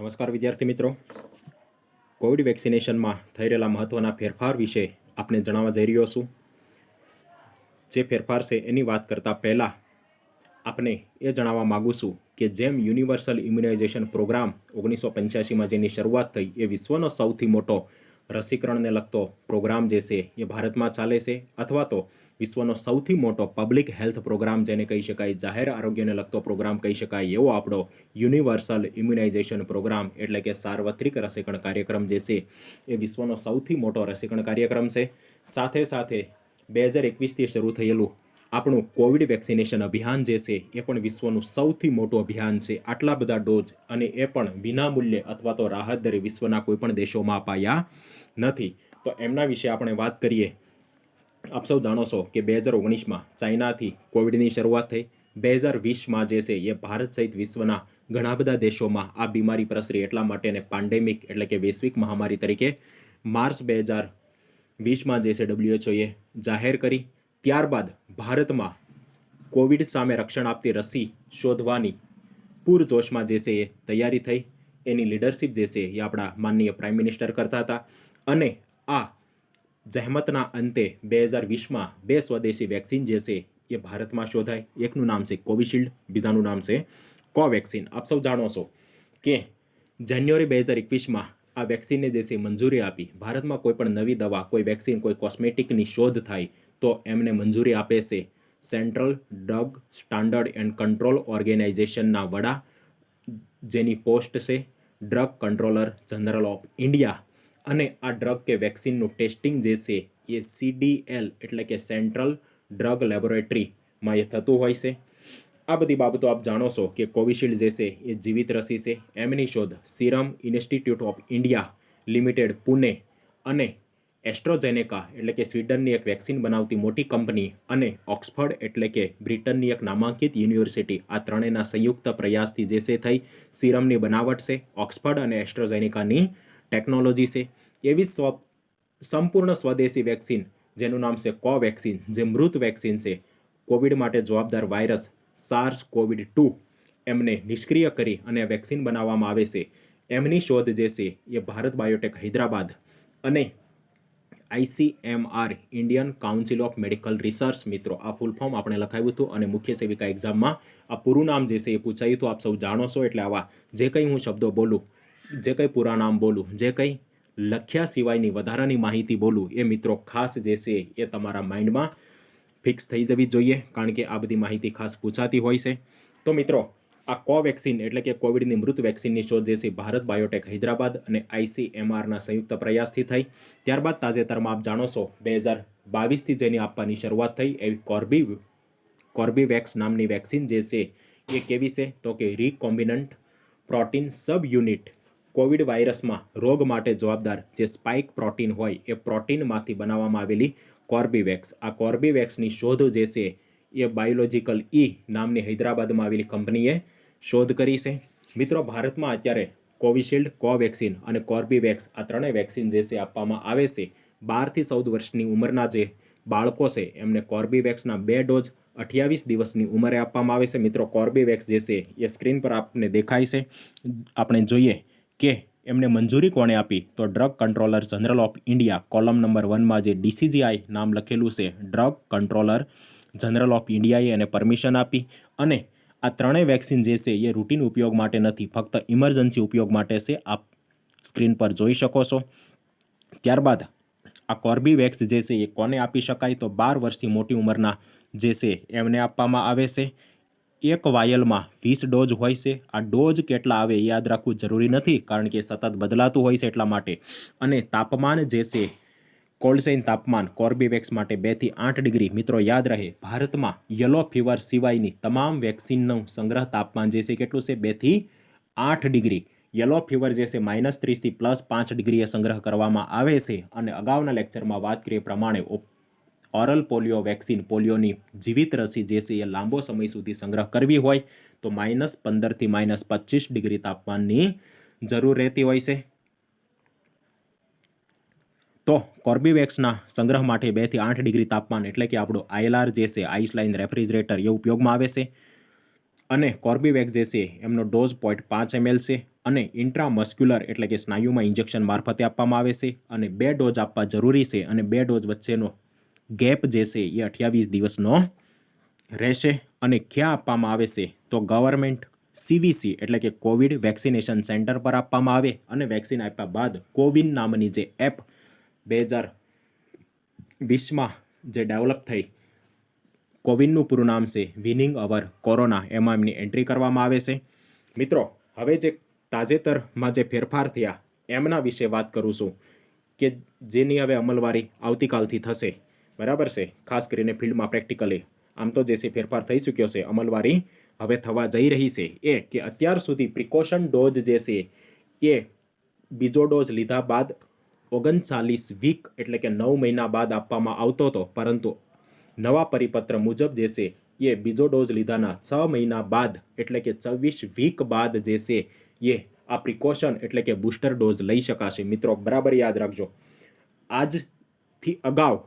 નમસ્કાર વિદ્યાર્થી મિત્રો, કોવિડ વેક્સિનેશનમાં થઈ રહેલા મહત્વના ફેરફાર વિશે આપને જણાવવા જઈ રહ્યો છું. જે ફેરફાર છે એની વાત કરતાં પહેલાં આપને એ જણાવવા માગું છું કે જેમ યુનિવર્સલ ઇમ્યુનાઇઝેશન પ્રોગ્રામ 1985માં જેની શરૂઆત થઈ એ વિશ્વનો સૌથી મોટો રસીકરણને લગતો પ્રોગ્રામ જે છે એ ભારતમાં ચાલે છે, અથવા તો વિશ્વનો સૌથી મોટો પબ્લિક હેલ્થ પ્રોગ્રામ જેને કહી શકાય, જાહેર આરોગ્યને લગતો પ્રોગ્રામ કહી શકાય એવો આપણો યુનિવર્સલ ઇમ્યુનાઇઝેશન પ્રોગ્રામ એટલે કે સાર્વત્રિક રસીકરણ કાર્યક્રમ જે છે એ વિશ્વનો સૌથી મોટો રસીકરણ કાર્યક્રમ છે. સાથે સાથે 2021થી શરૂ થયેલું આપણું કોવિડ વેક્સિનેશન અભિયાન જે છે એ પણ વિશ્વનું સૌથી મોટું અભિયાન છે. આટલા બધા ડોઝ અને એ પણ વિનામૂલ્યે અથવા તો રાહત દરે વિશ્વના કોઈ પણ દેશોમાં અપાયા નથી. તો એમના વિશે આપણે વાત કરીએ. આપ સૌ જાણો છો કે 2019માં ચાઇનાથી કોવિડની શરૂઆત થઈ. 2020માં જે છે એ ભારત સહિત વિશ્વના ઘણા બધા દેશોમાં આ બીમારી પ્રસરી, એટલા માટે એને પેન્ડેમિક એટલે કે વૈશ્વિક મહામારી તરીકે માર્ચ 2020માં જે છે WHO જાહેર કરી. ત્યારબાદ ભારતમાં કોવિડ સામે રક્ષણ આપતી રસી શોધવાની પૂરજોશમાં જે છે એ તૈયારી થઈ. એની લીડરશિપ જે છે એ આપણા માનનીય પ્રાઇમ મિનિસ્ટર કરતા હતા. અને આ જહેમતના અંતે 2020માં 2 સ્વદેશી વેક્સિન જે છે એ ભારતમાં શોધાય. એકનું નામ છે કોવિશિલ્ડ, બીજાનું નામ છે કોવેક્સિન. આપ સૌ જાણો છો કે જાન્યુઆરી 2021માં આ વેક્સિનને જે છે મંજૂરી આપી. ભારતમાં કોઈ પણ નવી દવા, કોઈ વેક્સિન, કોઈ કોસ્મેટિકની શોધ થાય તો એમને મંજૂરી આપે છે central drug standard and control ઓર્ગેનાઇઝેશનના વડા, જેની પોસ્ટ છે drug controller general of India. અને આ ડ્રગ કે વેક્સિનનું ટેસ્ટિંગ જે છે એ CDL એટલે કે સેન્ટ્રલ ડ્રગ લેબોરેટરીમાં એ થતું હોય છે. આ બધી બાબતો આપ જાણો છો કે કોવિશિલ્ડ જે છે એ જીવિત રસી છે. એમની શોધ serum institute of India limited Pune અને એસ્ટ્રોઝેનેકા એટલે કે સ્વીડનની એક વેક્સિન બનાવતી મોટી કંપની અને ઓક્સફર્ડ એટલે કે બ્રિટનની એક નામાંકિત યુનિવર્સિટી, આ ત્રણેયના સંયુક્ત પ્રયાસથી જે છે થઈ. સિરમની બનાવટ છે, ઓક્સફર્ડ અને એસ્ટ્રોઝેનેકાની ટેકનોલોજી છે. એવી સંપૂર્ણ સ્વદેશી વેક્સિન જેનું નામ છે કોવેક્સિન, જે મૃત વેક્સિન છે. કોવિડ માટે જવાબદાર વાયરસ SARS-CoV-2 એમને નિષ્ક્રિય કરી અને વેક્સિન બનાવવામાં આવે છે. એમની શોધ જે છે એ ભારત બાયોટેક હૈદરાબાદ અને ICMR Indian council of medical research, મિત્રો આ ફૂલ ફોર્મ આપણે લખાવ્યું હતું અને મુખ્ય સેવિકા એક્ઝામમાં આ પૂરું નામ જે છે એ પૂછાયું હતું. આપ સૌ જાણો છો, એટલે આવા જે કંઈ હું શબ્દો બોલું, જે કંઈ પૂરા નામ બોલું, જે કંઈ લખ્યા સિવાયની વધારાની માહિતી બોલું, એ મિત્રો ખાસ જે છે એ તમારા માઇન્ડમાં ફિક્સ થઈ જવી જોઈએ, કારણ કે આ બધી માહિતી ખાસ પૂછાતી હોય છે. તો મિત્રો, આ કોવેક્સિન એટલે કે કોવિડની મૃત વેક્સિનની શોધ જે છે ભારત બાયોટેક હૈદરાબાદ અને ICMRના સંયુક્ત પ્રયાસથી થઈ. ત્યારબાદ તાજેતરમાં આપ જાણો છો 2022થી જેની આપવાની શરૂઆત થઈ એવી કોર્બીવેક્સ નામની વેક્સિન જે છે એ કેવી છે તો કે રિકોમ્બિનન્ટ પ્રોટીન સબ યુનિટ કોવિડ વાયરસમાં રોગ માટે જવાબદાર જે સ્પાઇક પ્રોટીન હોય એ પ્રોટીનમાંથી બનાવવામાં આવેલી કોર્બીવેક્સ. આ કોર્બીવેક્સની શોધ જે છે એ બાયોલોજિકલ નામની હૈદરાબાદમાં આવેલી કંપનીએ શોધ કરી છે. મિત્રો, ભારતમાં અત્યારે કોવિશિલ્ડ, કોવેક્સિન અને કોર્બીવેક્સ આ ત્રણેય વેક્સિન જે છે આપવામાં આવે છે. 12થી 14 વર્ષની ઉંમરના જે બાળકો છે એમને કોર્બીવેક્સના 2 ડોઝ 28 દિવસની ઉંમરે આપવામાં આવે છે. મિત્રો, કોર્બીવેક્સ જે છે એ સ્ક્રીન પર આપને દેખાય છે. આપણે જોઈએ કે એમને મંજૂરી કોણે આપી તો drug controller general of India, column number 1માં જે DCGI નામ લખેલું છે, ડ્રગ કંટ્રોલર જનરલ ઓફ ઇન્ડિયાએ એને પરમિશન આપી. અને આ ત્રણેય વેક્સિન જે છે એ રૂટીન ઉપયોગ માટે નથી, ફક્ત ઇમરજન્સી ઉપયોગ માટે છે. આપ સ્ક્રીન પર જોઈ શકો છો. ત્યારબાદ આ કોર્બીવેક્સ જે છે એ કોને આપી શકાય તો 12 વર્ષથી મોટી ઉંમરના જે છે એમને આપવામાં આવે છે. એક વાયલમાં 20 ડોઝ હોય છે. આ ડોઝ કેટલા આવે એ યાદ રાખવું જરૂરી નથી, કારણ કે સતત બદલાતું હોય છે એટલા માટે. અને તાપમાન જે છે કોલ્ડ ચેઇન તાપમાન કોર્બીવેક્સ માટે 2 થી 8 ડિગ્રી. મિત્રો યાદ રહે, ભારતમાં યલો ફીવર સિવાયની તમામ વેક્સિનનું સંગ્રહ તાપમાન જે છે કેટલું છે 2 થી 8 ડિગ્રી. યલો ફીવર જે છે -30 થી +5 ડિગ્રીએ સંગ્રહ કરવામાં આવે છે. અને અગાઉના લેક્ચરમાં વાત કરીએ પ્રમાણે ઓરલ પોલિયો વેક્સિન, પોલિયોની જીવિત રસી જે છે એ લાંબો સમય સુધી સંગ્રહ કરવી હોય તો -15 થી -25 ડિગ્રી તાપમાનની જરૂર રહેતી હોય છે. તો કોર્બીવેક્સના સંગ્રહ માટે 2 થી 8 ડિગ્રી તાપમાન એટલે કે આપણું ILR જે છે આઈસ લાઇન રેફ્રિજરેટર એ ઉપયોગમાં આવે છે. અને કોર્બીવેક્સ જે છે એમનો ડોઝ 0.5 ml છે અને ઇન્ટ્રામસ્ક્યુલર એટલે કે સ્નાયુમાં ઇન્જેક્શન મારફતે આપવામાં આવે છે અને 2 ડોઝ આપવા જરૂરી છે અને 2 ડોઝ વચ્ચેનો ગેપ જે છે એ 28 દિવસનો રહેશે અને ક્યાં આપવામાં આવે છે તો ગવર્મેન્ટ સીવીસી એટલે કે કોવિડ વેક્સિનેશન સેન્ટર પર આપવામાં આવે અને વેક્સિન આપ્યા બાદ કોવિન નામની જે એપ 2020માં જે ડેવલપ થઈ, કોવિનનું પૂરું નામ છે વિનિંગ અવર કોરોના, એમાં એમની એન્ટ્રી કરવામાં આવે છે. મિત્રો, હવે જે તાજેતરમાં જે ફેરફાર થયા એમના વિશે વાત કરું છું કે જેની હવે અમલવારી આવતીકાલથી થશે, બરાબર છે. ખાસ કરીને ફિલ્ડમાં પ્રેક્ટિકલી આમ તો જે છે ફેરફાર થઈ ચૂક્યો છે, અમલવારી હવે થવા જઈ રહી છે. એ કે અત્યાર સુધી પ્રિકોશન ડોઝ જે છે એ બીજો ડોઝ લીધા બાદ 39 વીક એટલે કે 9 મહિના બાદ આપવામાં આવતો હતો, પરંતુ નવા પરિપત્ર મુજબ જે છે એ બીજો ડોઝ લીધાના 6 મહિના બાદ એટલે કે 24 વીક બાદ જે છે એ આ પ્રિકોશન એટલે કે બૂસ્ટર ડોઝ લઈ શકાશે. મિત્રો, બરાબર યાદ રાખજો, આજથી અગાઉ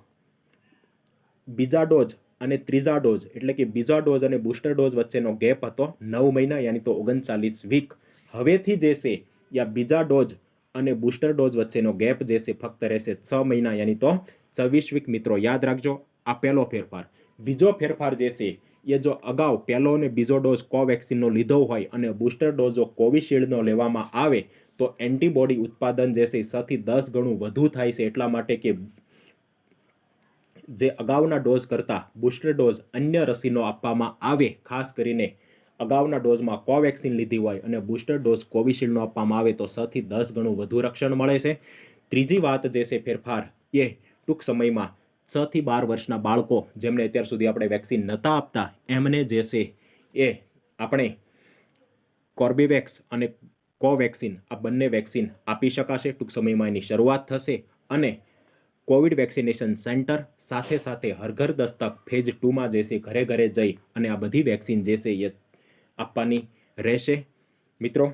બીજા ડોઝ અને ત્રીજા ડોઝ એટલે કે બીજા ડોઝ અને બૂસ્ટર ડોઝ વચ્ચેનો ગેપ હતો 9 મહિના યાની તો 39 વીક. હવેથી જે છે યા બીજા ડોઝ અને બૂસ્ટર ડોઝ વચ્ચેનો ગેપ જે છે ફક્ત રહેશે 6 મહિના યાની તો 24 વીક. મિત્રો, યાદ રાખજો, આ પહેલો ફેરફાર. બીજો ફેરફાર જે છે એ જો અગાઉ પહેલો અને બીજો ડોઝ કોવેક્સિનનો લીધો હોય અને બૂસ્ટર ડોઝ જો કોવિશિલ્ડનો લેવામાં આવે તો એન્ટીબોડી ઉત્પાદન જે છે 6 થી 10 ગણું વધુ થાય છે. એટલા માટે કે જે અગાઉના ડોઝ કરતાં બૂસ્ટર ડોઝ અન્ય રસીનો આપવામાં આવે, ખાસ કરીને અગાઉના ડોઝમાં કોવેક્સિન લીધી હોય અને બૂસ્ટર ડોઝ કોવિશિલ્ડનો આપવામાં આવે તો 6 થી 10 ગણું વધુ રક્ષણ મળે છે. ત્રીજી વાત જે છે ફેરફાર એ ટૂંક સમયમાં 6 થી 12 વર્ષના બાળકો જેમને અત્યાર સુધી આપણે વેક્સિન નહોતા આપતા એમને જે છે એ આપણે કોર્બીવેક્સ અને કોવેક્સિન આ બંને વેક્સિન આપી શકાશે. ટૂંક સમયમાં એની શરૂઆત થશે અને કોવિડ વેક્સિનેશન સેન્ટર સાથે સાથે હરઘર દસ્તક ફેઝ 2માં જે છે ઘરે ઘરે જઈ અને આ બધી વેક્સિન જે છે એ આપવાની રહેશે. મિત્રો,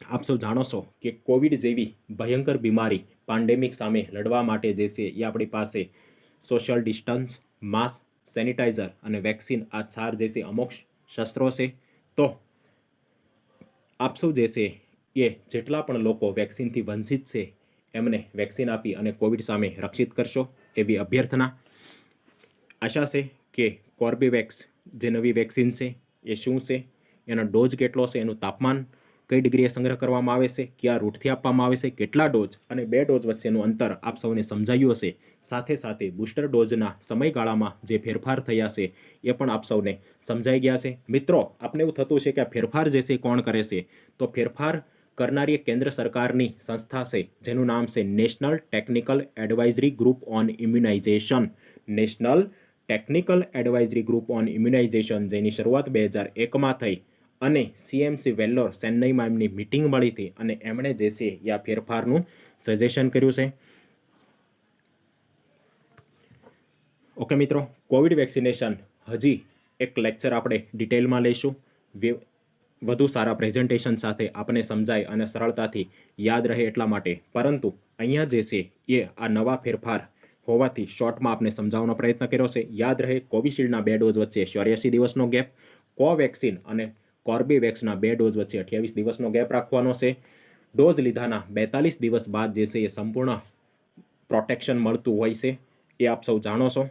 આપ સૌ જાણો છો કે કોવિડ જેવી ભયંકર બીમારી પેન્ડેમિક સામે લડવા માટે જે છે એ આપણી પાસે સોશિયલ ડિસ્ટન્સ, માસ્ક, સેનિટાઈઝર અને વેક્સિન આ 4 જે છે અમોઘ શસ્ત્રો છે. તો આપ સૌ જે છે એ જેટલા પણ લોકો વેક્સિનથી વંચિત છે એમને વેક્સિન આપી અને કોવિડ સામે રક્ષિત કરશો એવી અભ્યર્થના. આશા છે કે કોર્બીવેક્સ જે નવી વેક્સિન છે એ શું છે, એનો ડોઝ કેટલો છે, એનું તાપમાન કઈ ડિગ્રીએ સંગ્રહ કરવામાં આવે છે, કયા રૂટથી આપવામાં આવે છે, કેટલા ડોઝ અને 2 ડોઝ વચ્ચેનું અંતર આપ સૌને સમજાયું હશે. સાથે સાથે બૂસ્ટર ડોઝના સમયગાળામાં જે ફેરફાર થયા છે એ પણ આપ સૌને સમજાઈ ગયા છે. મિત્રો, આપને એવું થતું છે કે આ ફેરફાર જે છે કોણ કરે છે, તો ફેરફાર કરનારી એક કેન્દ્ર સરકારની સંસ્થા છે જેનું નામ છે national technical advisory group on immunisation. National technical advisory group on immunisation, જેની શરૂઆત 2001માં થઈ અને સીએમસી વેલ્લોર ચેન્નઈમાં એમની મિટિંગ મળી હતી અને એમણે જે છે એ આ ફેરફારનું સજેશન કર્યું છે. ઓકે મિત્રો, કોવિડ વેક્સિનેશન હજી એક લેક્ચર આપણે ડિટેલમાં લઈશું, વધુ સારા પ્રેઝન્ટેશન સાથે આપણને સમજાય અને સરળતાથી યાદ રહે એટલા માટે. પરંતુ અહીંયા જે છે એ આ નવા ફેરફાર હોવાથી શોર્ટમાં આપણે સમજાવવાનો પ્રયત્ન કર્યો છે. યાદ રહે, કોવિશિલ્ડના 2 ડોઝ વચ્ચે 84 દિવસનો ગેપ, કોવેક્સિન અને કોર્બીવેક્સના 2 ડોઝ વચ્ચે 28 દિવસનો ગેપ રાખવાનો છે. ડોઝ લીધાના 42 દિવસ બાદ જે છે એ સંપૂર્ણ પ્રોટેક્શન મળતું હોય છે, એ આપ સૌ જાણો છો.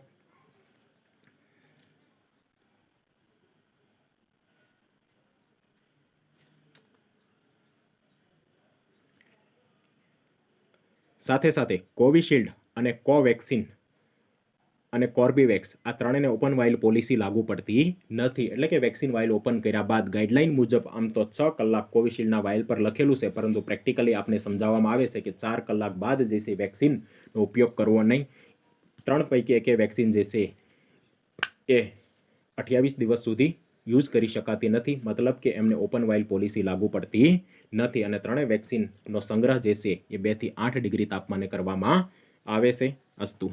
સાથે સાથે કોવિશિલ્ડ અને કોવેક્સિન અને કોર્બીવેક્સ આ ત્રણેયને ઓપન વાઇલ પોલિસી લાગુ પડતી નથી. એટલે કે વેક્સિન વાઇલ ઓપન કર્યા બાદ ગાઈડલાઇન મુજબ આમ તો 6 કલાક કોવિશિલ્ડના વાઇલ પર લખેલું છે, પરંતુ પ્રેક્ટિકલી આપને સમજાવવામાં આવે છે કે 4 કલાક બાદ જે છે વેક્સિનનો ઉપયોગ કરવો નહીં. 3 પૈકી એક વેક્સિન જે છે એ 28 દિવસ સુધી યુઝ કરી શકાતી નથી, મતલબ કે એમને ઓપન વાઇલ પોલિસી લાગુ પડતી નથી અને ત્રણેય વેક્સિનનો સંગ્રહ જે છે એ 2 થી 8 ડિગ્રી તાપમાને કરવામાં આવે છે. અસ્તુ.